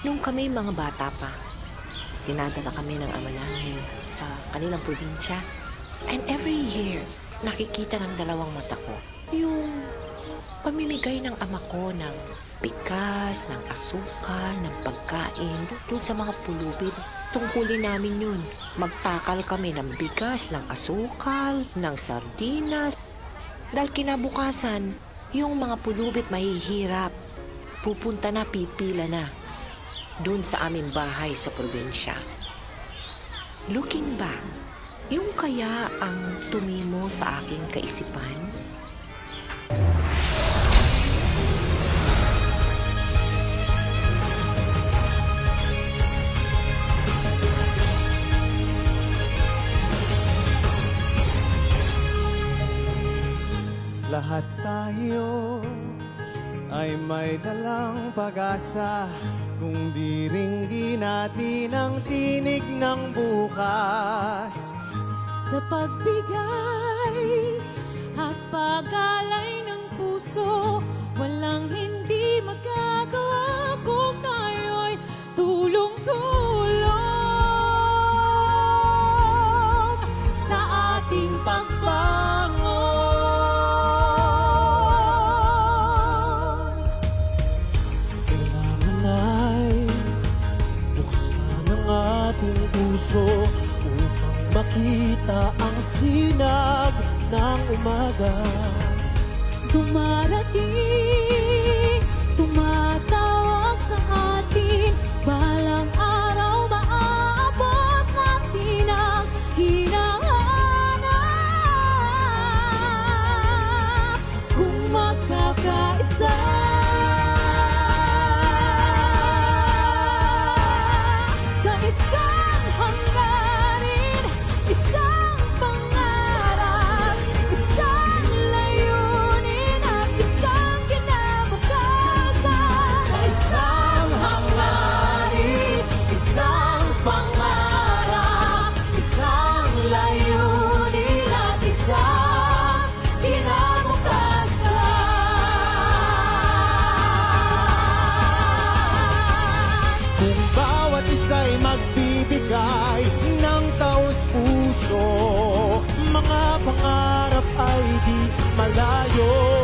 Nung kami mga bata pa, dinadala kami ng ama namin sa kanilang probinsya. And every year, nakikita ng dalawang mata ko yung pamimigay ng ama ko ng bigas, ng asukal, ng pagkain doon sa mga pulubid. Tungkulin namin yun. Magtakal kami ng bigas, ng asukal, ng sardinas. Dahil kinabukasan, yung mga pulubid mahihirap. Pupunta na, pipila na doon sa aming bahay sa probinsya. Looking back, yung kaya ang tumimo sa aking kaisipan? Lahat tayo ay may dalang pag-asa kung diringgin natin ang tinig ng bukas. Sa pagbigay at pag-alay ng puso, walang hindi magagawa kung tayo'y tulong-tulong sa ating pagbangon. Kailangan ay buksan ang ating puso upang makita ang sinag ng umaga. Dumarating, tumatawag sa atin, balang araw maaabot natin ang hinahanap kung magkakaisa. Sa isang hangarin, isang pangarap, isang layunin at isang kinabukasan. Sa isang hangarin, isang pangarap, isang layunin at isang kinabukasan. Kung bawat isa'y magbibigay ng taos-puso, Mga pangarap ay di malayo.